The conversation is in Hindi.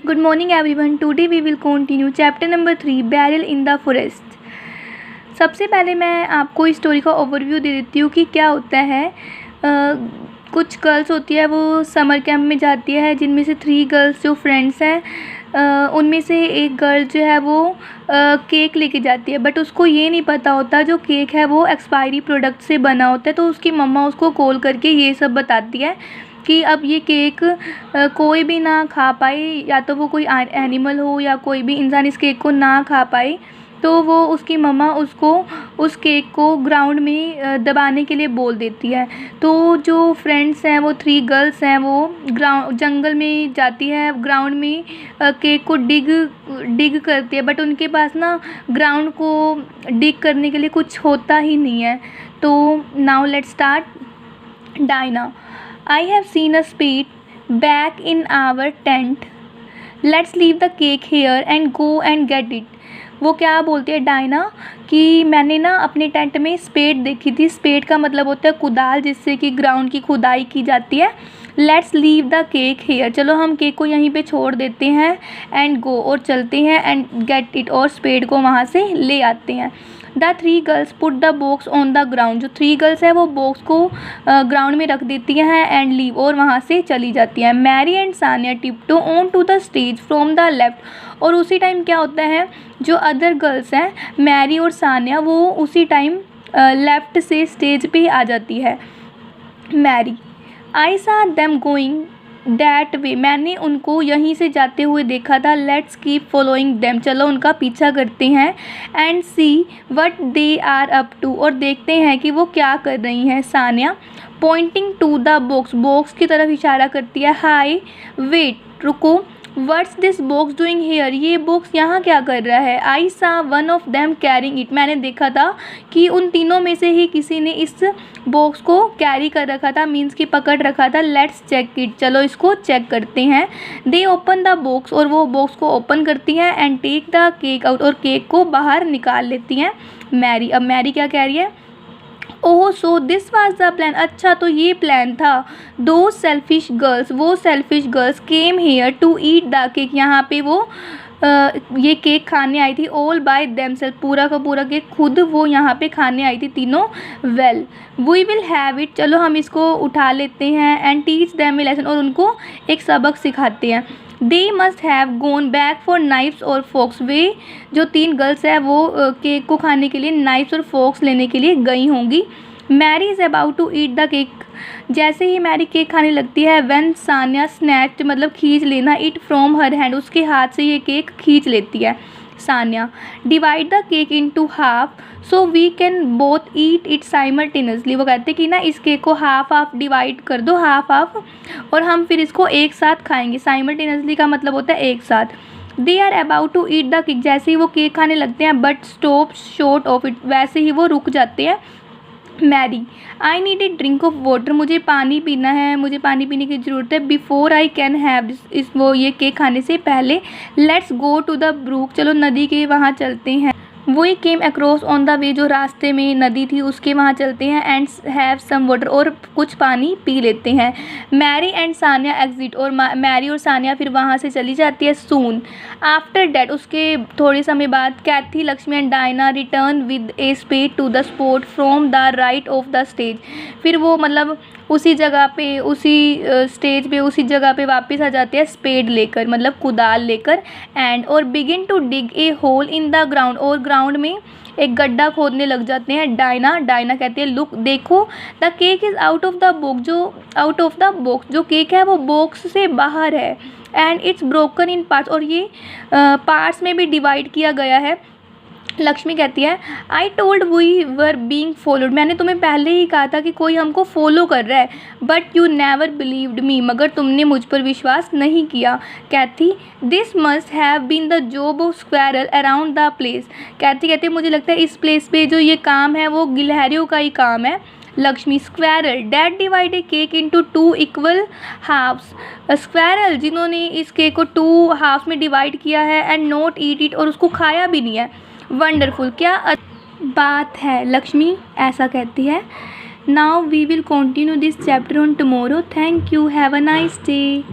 Good morning everyone. Today we will continue chapter number 3 Burial in the Forest. सबसे पहले मैं आपको इस स्टोरी का ओवरव्यू दे देती हूँ कि क्या होता है। कुछ गर्ल्स होती है वो समर कैंप में जाती है, जिनमें से 3 गर्ल्स जो फ्रेंड्स हैं उनमें से एक गर्ल जो है वो केक लेके जाती है, बट उसको ये नहीं पता होता जो केक है वो एक्सपायरी प्रोडक्ट से बना होता है। तो उसकी मम्मा उसको कॉल करके ये सब बताती है कि अब ये केक कोई भी ना खा पाए, या तो वो कोई एनिमल हो या कोई भी इंसान इस केक को ना खा पाए। तो वो उसकी मम्मा उसको उस केक को ग्राउंड में दबाने के लिए बोल देती है। तो जो फ्रेंड्स हैं वो 3 गर्ल्स हैं वो जंगल में जाती है, ग्राउंड में केक को डिग करती है, बट उनके पास ना ग्राउंड को डिग करने के लिए कुछ होता ही नहीं है। तो now let's start. Diana, I have seen a spade back in our tent. Let's leave the cake here and go and get it. वो क्या बोलती है डायना कि मैंने ना अपने टेंट में स्पेड देखी थी। स्पेड का मतलब होता है कुदाल, जिससे कि ग्राउंड की खुदाई की जाती है। Let's leave the cake here, चलो हम केक को यहीं पे छोड़ देते हैं, एंड गो, और चलते हैं, एंड गेट इट, और स्पेड को वहाँ से ले आते हैं। The 3 girls put the box on the ground, जो 3 गर्ल्स हैं वो बॉक्स को ग्राउंड में रख देती हैं, एंड लीव, और वहाँ से चली जाती हैं। Mary and Sania tiptoe on to the stage from the left, और उसी टाइम क्या होता है जो अदर गर्ल्स हैं मैरी और सानिया वो उसी टाइम लेफ़्ट से स्टेज पे आ जाती है। मैरी, आई सा देम गोइंग दैट वे, मैंने उनको यहीं से जाते हुए देखा था। लेट्स कीप फॉलोइंग देम, चलो उनका पीछा करते हैं। And see what they are up to, और देखते हैं कि वो क्या कर रही हैं। Sania pointing to the box, box की तरफ इशारा करती है। हाई वेट, रुको, what's this box doing here, ये बॉक्स यहाँ क्या कर रहा है। I saw one of them carrying it, मैंने देखा था कि उन तीनों में से ही किसी ने इस बॉक्स को कैरी कर रखा था, मीन्स कि पकड़ रखा था। लेट्स चेक इट, चलो इसको चेक करते हैं। दे ओपन द बॉक्स, और वो बॉक्स को ओपन करती हैं, and take the cake out, और केक को बाहर निकाल लेती हैं। मैरी, अब मैरी क्या कह रही है, oh so this was the plan, अच्छा तो ये प्लान था। दो सेल्फिश गर्ल्स, वो selfish girls came here to eat the cake, यहाँ पे वो ये केक खाने आई थी। ऑल बाय देमसेल्फ, पूरा का पूरा केक खुद वो यहाँ पे खाने आई थी तीनों। Well we will have it, चलो हम इसको उठा लेते हैं। And teach them a lesson, और उनको एक सबक सिखाते हैं। They must have gone back for knives और फोक्स, वे जो 3 गर्ल्स है वो केक को खाने के लिए नाइफ्स और फोक्स लेने के लिए गई होंगी। Mary is about to eat the cake, जैसे ही मैरी केक खाने लगती है, व्हेन सानिया स्नैच्ड मतलब खींच लेना, इट फ्रॉम हर हैंड, उसके हाथ से ये केक खींच लेती है Sania. Divide the cake into half so we can both eat it simultaneously, वो कहते हैं कि ना इस केक को हाफ डिवाइड कर दो, हाफ, और हम फिर इसको एक साथ खाएंगे। साइमल्टेनियसली का मतलब होता है एक साथ। They are about to eat the cake, जैसे ही वो केक खाने लगते हैं, but stop short of it, वैसे ही वो रुक जाते हैं। Mary, I need a drink of water, मुझे पानी पीना है, मुझे पानी पीने की ज़रूरत है। Before I can have this, इस वो ये केक खाने से पहले। Let's go to the brook, चलो नदी के वहाँ चलते हैं। We came across on the way, जो रास्ते में नदी थी उसके वहाँ चलते हैं। एंड हैव सम वाटर, और कुछ पानी पी लेते हैं। मैरी एंड सानिया एग्जिट, और मैरी और सानिया फिर वहाँ से चली जाती है। सून आफ्टर डैट, उसके थोड़े समय बाद, Cathy, Lakshmi and Diana return with a spade to the spot from the right of the stage, फिर वो मतलब उसी जगह पे, उसी स्टेज पे, उसी जगह पे वापस आ जाते हैं स्पेड लेकर, मतलब कुदाल लेकर। एंड और begin to dig a hole in the ground, और ग्राउंड में एक गड्ढा खोदने लग जाते हैं। डायना कहती है, लुक देखो, the cake is out of the box, जो केक है वो बॉक्स से बाहर है। And it's broken in parts, और ये पार्ट्स में भी डिवाइड किया गया है। लक्ष्मी कहती है, I told we were being followed, मैंने तुम्हें पहले ही कहा था कि कोई हमको फॉलो कर रहा है। But you never believed me, मगर तुमने मुझ पर विश्वास नहीं किया। कहती, this must have been the job of squirrel around the place, कहती मुझे लगता है इस प्लेस पे जो ये काम है वो गिलहरियों का ही काम है। Lakshmi, squirrel that divide a cake into 2 equal halves, squirrel जिन्होंने इस केक को 2 हाफ्स में डिवाइड किया है। एंड नॉट ईट इट, और उसको खाया भी नहीं है। वंडरफुल, क्या बात है, लक्ष्मी ऐसा कहती है। Now we will continue this chapter on tomorrow. Thank you, have a nice day.